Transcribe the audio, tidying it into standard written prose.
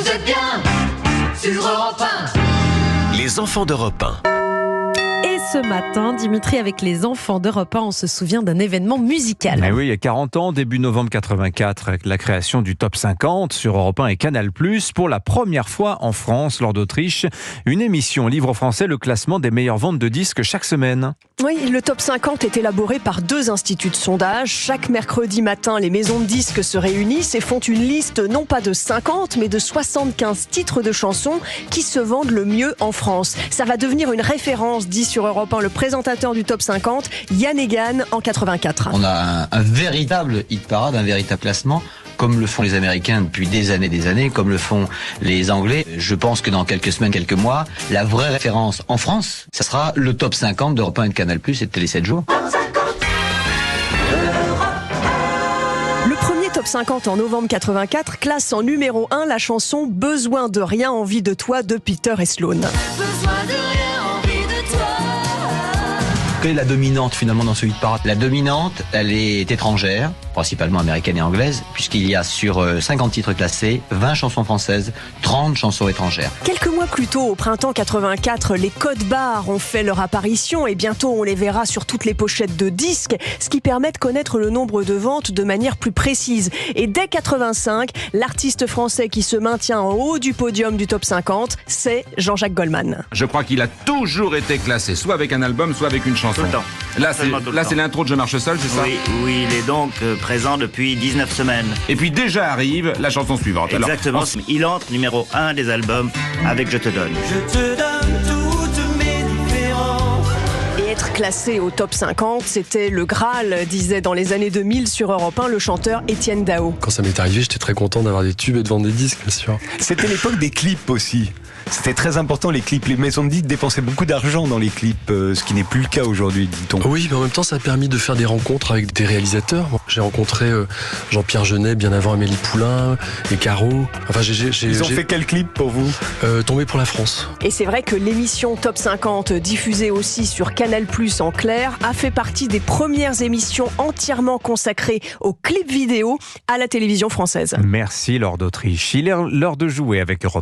Vous êtes bien sur Europe 1. Les enfants d'Europe 1. Et ce matin, Dimitri, avec les enfants d'Europe 1, on se souvient d'un événement musical. Mais oui, il y a 40 ans, début novembre 84, avec la création du Top 50 sur Europe 1 et Canal+, pour la première fois en France, lors d'Autriche, une émission livre français, le classement des meilleures ventes de disques chaque semaine. Oui, le Top 50 est élaboré par 2 instituts de sondage. Chaque mercredi matin, les maisons de disques se réunissent et font une liste non pas de 50, mais de 75 titres de chansons qui se vendent le mieux en France. Ça va devenir une référence, dit sur Europe 1 le présentateur du Top 50, Yann Egan, en 84. On a un véritable hit parade, un véritable classement, comme le font les Américains depuis des années, comme le font les Anglais. Je pense que dans quelques semaines, quelques mois, la vraie référence en France, ça sera le Top 50 d'Europe 1 et de Canal+, et de Télé 7 jours. Le premier Top 50 en novembre 84 classe en numéro 1 la chanson « Besoin de rien, envie de toi » de Peter et Sloan. Quelle est la dominante finalement dans ce hit parade? La dominante, elle est étrangère, principalement américaine et anglaise, puisqu'il y a sur 50 titres classés, 20 chansons françaises, 30 chansons étrangères. Quelques mois plus tôt, au printemps 84, les codes barres ont fait leur apparition et bientôt on les verra sur toutes les pochettes de disques, ce qui permet de connaître le nombre de ventes de manière plus précise. Et dès 85, l'artiste français qui se maintient en haut du podium du Top 50, c'est Jean-Jacques Goldman. Je crois qu'il a toujours été classé, soit avec un album, soit avec une chanson. Tout le temps. Là, c'est l'intro de Je marche seul, c'est ça? Oui, il est donc présent depuis 19 semaines. Et puis déjà arrive la chanson suivante. Exactement, Alors, il entre numéro 1 des albums avec Je te donne. Je te donne toutes mes différences. Et être classé au Top 50, c'était le Graal, disait dans les années 2000 sur Europe 1 le chanteur Étienne Dao. Quand ça m'est arrivé, j'étais très content d'avoir des tubes et de vendre des disques, bien sûr. C'était l'époque des clips aussi. C'était très important, les clips. Les maisons de disques dépensaient beaucoup d'argent dans les clips, ce qui n'est plus le cas aujourd'hui, dit-on. Oui, mais en même temps, ça a permis de faire des rencontres avec des réalisateurs. J'ai rencontré Jean-Pierre Jeunet, bien avant Amélie Poulain, et Caro. Enfin, Ils ont fait quel clip pour vous? Tomber pour la France. Et c'est vrai que l'émission Top 50, diffusée aussi sur Canal+ en clair, a fait partie des premières émissions entièrement consacrées aux clips vidéo à la télévision française. Merci, Laure d'Autriche. Il est l'heure de jouer avec Europe 1.